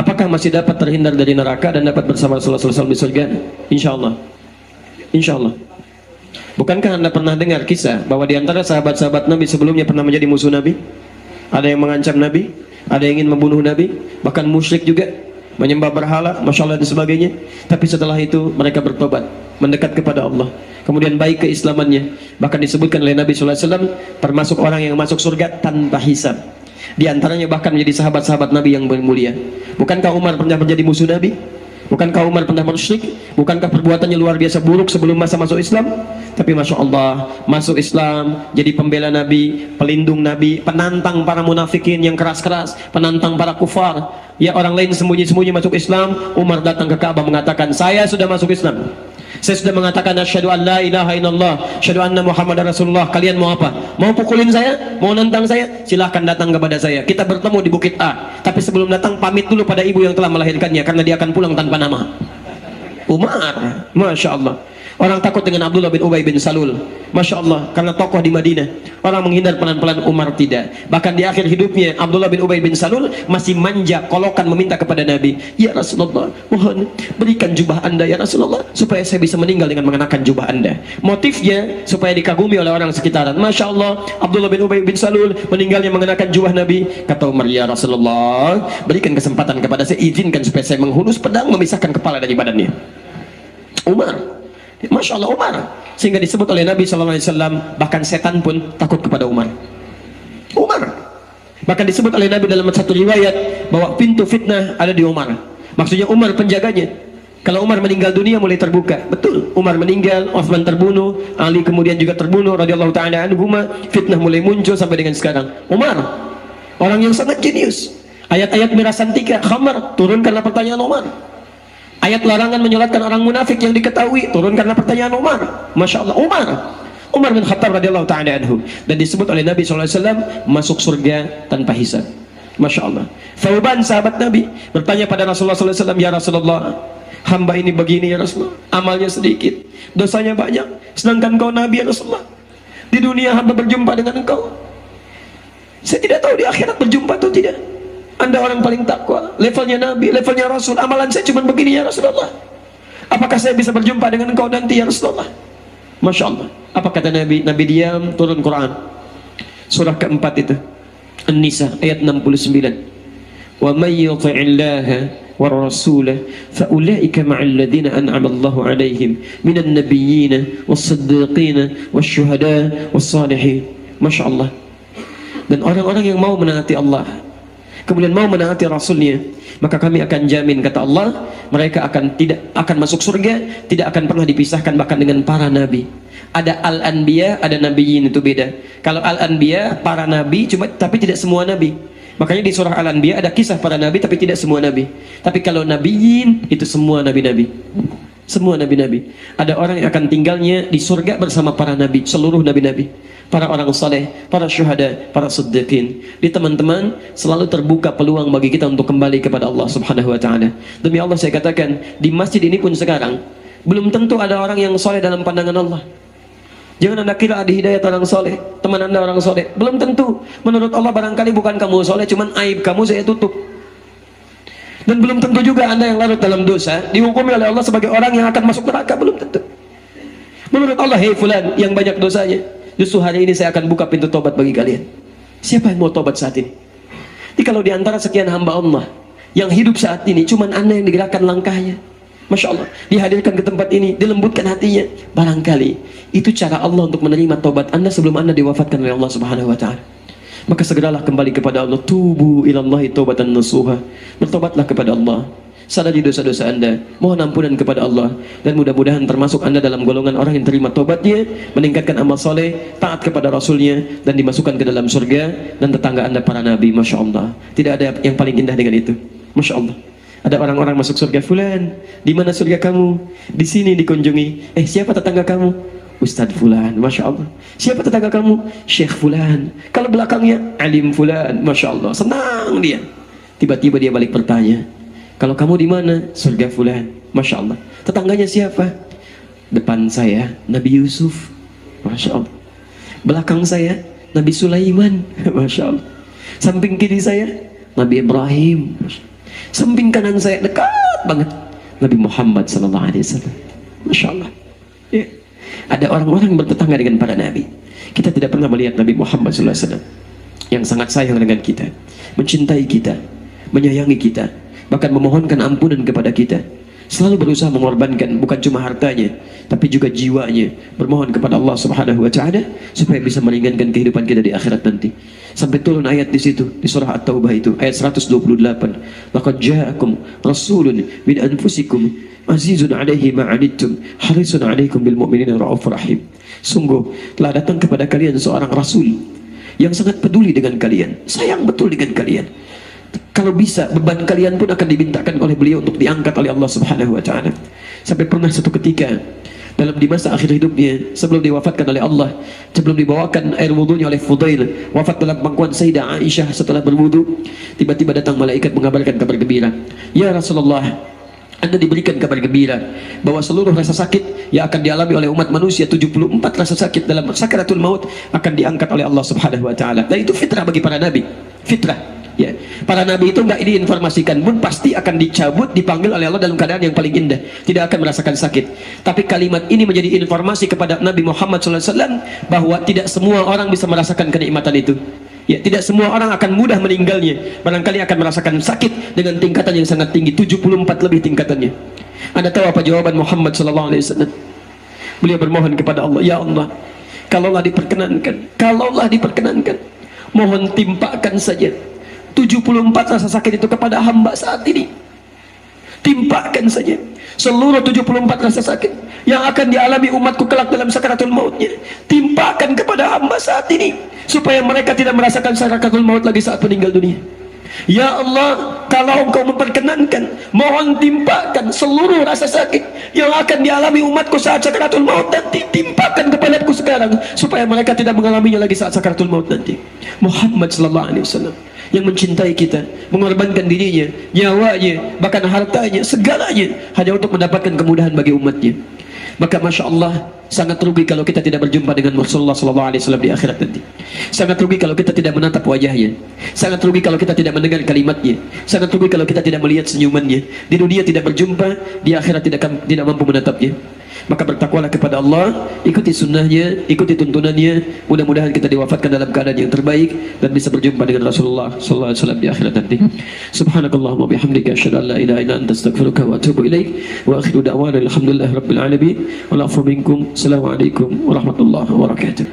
Apakah masih dapat terhindar dari neraka dan dapat bersama Rasulullah SAW di surga? Insya Allah. Insya Allah. Bukankah Anda pernah dengar kisah bahwa di antara sahabat-sahabat Nabi sebelumnya pernah menjadi musuh Nabi? Ada yang mengancam Nabi, ada yang ingin membunuh Nabi, bahkan musyrik juga, menyembah berhala, Masya Allah dan sebagainya. Tapi setelah itu mereka bertobat, mendekat kepada Allah, kemudian baik keislamannya. Bahkan disebutkan oleh Nabi SAW termasuk orang yang masuk surga tanpa hisab. Di antaranya bahkan menjadi sahabat-sahabat Nabi yang mulia. Bukankah Umar pernah menjadi musuh Nabi? Bukankah Umar pernah musyrik? Bukankah perbuatannya luar biasa buruk sebelum masa masuk Islam? Tapi Masya Allah, masuk Islam, jadi pembela Nabi, pelindung Nabi, penantang para munafikin yang keras-keras, penantang para kufar. Ya, orang lain sembunyi-sembunyi masuk Islam, Umar datang ke Ka'bah mengatakan, saya sudah masuk Islam, saya sudah mengatakan asyhadu an la ilaha illallah, asyhadu anna Muhammadar Rasulullah. Kalian mau apa? Mau pukulin saya? Mau nantang saya? Silahkan datang kepada saya. Kita bertemu di Bukit A. Tapi sebelum datang pamit dulu pada ibu yang telah melahirkannya, karena dia akan pulang tanpa nama. Umar, Masya Allah. Orang takut dengan Abdullah bin Ubay bin Salul, Masya Allah, karena tokoh di Madinah. Orang menghindar pelan-pelan, Umar tidak. Bahkan di akhir hidupnya Abdullah bin Ubay bin Salul masih manja, kolokan meminta kepada Nabi, ya Rasulullah, mohon berikan jubah anda ya Rasulullah, supaya saya bisa meninggal dengan mengenakan jubah anda. Motifnya supaya dikagumi oleh orang sekitaran. Masya Allah, Abdullah bin Ubay bin Salul meninggalnya mengenakan jubah Nabi. Kata Umar, ya Rasulullah, berikan kesempatan kepada saya, izinkan supaya saya menghunus pedang memisahkan kepala dari badannya. Umar, Masya Allah, Umar, sehingga disebut oleh Nabi SAW, bahkan setan pun takut kepada Umar. Umar, bahkan disebut oleh Nabi dalam satu riwayat bahwa pintu fitnah ada di Umar. Maksudnya Umar penjaganya. Kalau Umar meninggal, dunia mulai terbuka. Betul, Umar meninggal, Utsman terbunuh, Ali kemudian juga terbunuh radhiyallahu ta'ala anhuma, fitnah mulai muncul sampai dengan sekarang. Umar, orang yang sangat jenius. Ayat-ayat mirasantika, khamar, turunkanlah pertanyaan Umar. Ayat larangan menyolatkan orang munafik yang diketahui, turun karena pertanyaan Umar. Masya Allah, Umar bin Khattab radhiyallahu ta'ala anhu. Dan disebut oleh Nabi SAW masuk surga tanpa hisab. Masya Allah. Thauban sahabat Nabi bertanya pada Rasulullah SAW, ya Rasulullah, hamba ini begini ya Rasulullah, amalnya sedikit, dosanya banyak, sedangkan kau Nabi ya Rasulullah, di dunia hamba berjumpa dengan engkau, saya tidak tahu di akhirat berjumpa atau tidak. Anda orang paling takwa, levelnya Nabi, levelnya Rasul, amalan saya cuma begini ya Rasulullah, apakah saya bisa berjumpa dengan engkau nanti ya Rasulullah? Masya Allah. Apa kata Nabi? Nabi diam, turun Quran surah keempat itu, An-Nisa ayat 69. Wa may yuti'illaha war rasulah fa ulaika ma'al ladzina an'ama Allahu 'alaihim minan nabiyyin was-siddiqin wasyuhada was-salihin. Masya Allah. Dan orang-orang yang mau menaati Allah, kemudian mau menaati Rasulnya, maka kami akan jamin, kata Allah, mereka tidak akan masuk surga, tidak akan pernah dipisahkan bahkan dengan para nabi. Ada al-anbiya, ada nabiyin, itu beda. Kalau al-anbiya, para nabi, tapi tidak semua nabi. Makanya di surah al-anbiya ada kisah para nabi, tapi tidak semua nabi. Tapi kalau nabiyin, itu semua nabi-nabi. Semua nabi-nabi. Ada orang yang akan tinggalnya di surga bersama para nabi, seluruh nabi-nabi, para orang saleh, para syuhada, para siddiqin. Di teman-teman selalu terbuka peluang bagi kita untuk kembali kepada Allah Subhanahu wa taala. Demi Allah saya katakan, di masjid ini pun sekarang belum tentu ada orang yang saleh dalam pandangan Allah. Jangan Anda kira ada hidayah orang soleh, teman Anda orang soleh, belum tentu. Menurut Allah barangkali bukan kamu soleh, cuman aib kamu saya tutup. Dan belum tentu juga Anda yang larut dalam dosa dihukumi oleh Allah sebagai orang yang akan masuk neraka, belum tentu. Menurut Allah, hei fulan yang banyak dosanya, justru hari ini saya akan buka pintu tobat bagi kalian. Siapa yang mau tobat saat ini? Jadi kalau diantara sekian hamba Allah yang hidup saat ini, cuman Anda yang digerakkan langkahnya, Masya Allah, dihadirkan ke tempat ini, dilembutkan hatinya, barangkali itu cara Allah untuk menerima tobat Anda sebelum Anda diwafatkan oleh Allah Subhanahu wa ta'ala. Maka segeralah kembali kepada Allah. Tubu ilallahi taubatan nasuha. Bertobatlah kepada Allah, sadari dosa-dosa Anda, mohon ampunan kepada Allah, dan mudah-mudahan termasuk Anda dalam golongan orang yang terima tobatnya, meningkatkan amal soleh, taat kepada Rasulnya, dan dimasukkan ke dalam surga dan tetangga Anda para nabi. Masya Allah, tidak ada yang paling indah dengan itu. Masya Allah. Ada orang-orang masuk surga, fulan, di mana surga kamu? Di sini dikunjungi. Siapa tetangga kamu? Ustadz fulan. Masya Allah. Siapa tetangga kamu? Syekh fulan. Kalau belakangnya alim fulan. Masya Allah, senang dia. Tiba-tiba dia balik bertanya, kalau kamu di mana? Surga fulan. Masya Allah. Tetangganya siapa? Depan saya Nabi Yusuf. Masya Allah. Belakang saya Nabi Sulaiman. Masya Allah. Samping kiri saya Nabi Ibrahim. Masya Allah. Samping kanan saya dekat banget Nabi Muhammad sallallahu alaihi wasallam. Masya Allah. Ya. Ada orang-orang yang bertetangga dengan para nabi. Kita tidak pernah melihat Nabi Muhammad sallallahu alaihi wasallam yang sangat sayang dengan kita, mencintai kita, menyayangi kita, bahkan memohonkan ampunan kepada kita. Selalu berusaha mengorbankan bukan cuma hartanya, tapi juga jiwanya, bermohon kepada Allah Subhanahu wa taala supaya bisa meringankan kehidupan kita di akhirat nanti. Sampai turun ayat di situ di surah At-Taubah itu ayat 128. Laqad ja'akum rasulun min anfusikum azizun 'alaihi ma 'anittum harisun 'alaikum bil mu'minina raufur rahim. Sungguh telah datang kepada kalian seorang rasul yang sangat peduli dengan kalian, sayang betul dengan kalian. Kalau bisa beban kalian pun akan dimintakan oleh beliau untuk diangkat oleh Allah Subhanahu wa taala. Sampai pernah satu ketika di masa akhir hidupnya, sebelum diwafatkan oleh Allah, sebelum dibawakan air wudunya oleh Fudail, wafat dalam pangkuan Sayyidah Aisyah setelah berwudu, tiba-tiba datang malaikat mengabarkan kabar gembira. Ya Rasulullah, Anda diberikan kabar gembira bahwa seluruh rasa sakit yang akan dialami oleh umat manusia, 74 rasa sakit dalam sakaratul maut akan diangkat oleh Allah Subhanahu wa taala. Dan itu fitrah bagi para nabi, fitrah. Ya, para nabi itu nggak diinformasikan pun pasti akan dicabut, dipanggil oleh Allah dalam keadaan yang paling indah, tidak akan merasakan sakit. Tapi kalimat ini menjadi informasi kepada Nabi Muhammad SAW bahwa tidak semua orang bisa merasakan kenikmatan itu. Ya, tidak semua orang akan mudah meninggalnya. Barangkali akan merasakan sakit dengan tingkatan yang sangat tinggi, 74 lebih tingkatannya. Anda tahu apa jawaban Muhammad SAW? Beliau bermohon kepada Allah, ya Allah, kalaulah diperkenankan, mohon timpakan saja 74 rasa sakit itu kepada hamba saat ini. Timpakan saja seluruh 74 rasa sakit yang akan dialami umatku kelak dalam sakaratul mautnya. Timpakan kepada hamba saat ini supaya mereka tidak merasakan sakaratul maut lagi saat meninggal dunia. Ya Allah, kalau Engkau memperkenankan, mohon timpakan seluruh rasa sakit yang akan dialami umatku saat sakaratul maut nanti. Timpakan kepadaku sekarang supaya mereka tidak mengalaminya lagi saat sakaratul maut nanti. Muhammad sallallahu alaihi wasallam yang mencintai kita, mengorbankan dirinya, nyawanya, bahkan hartanya, segalanya hanya untuk mendapatkan kemudahan bagi umatnya. Maka Masya Allah, sangat rugi kalau kita tidak berjumpa dengan Rasulullah SAW di akhirat nanti. Sangat rugi kalau kita tidak menatap wajahnya. Sangat rugi kalau kita tidak mendengar kalimatnya. Sangat rugi kalau kita tidak melihat senyumannya. Di dunia tidak berjumpa, di akhirat tidak mampu menatapnya. Maka bertakwalah kepada Allah, ikuti sunnahnya, ikuti tuntunannya. Mudah-mudahan kita diwafatkan dalam keadaan yang terbaik dan bisa berjumpa dengan Rasulullah SAW di akhirat nanti. Subhanakallahumma bihamdika asyhadu an la ilaha illa anta astaghfiruka wa atubu ilaik. Wa akhiru da'wana alhamdulillahi rabbil alamin. Wal afu minkum. Assalamualaikum warahmatullahi wabarakatuh.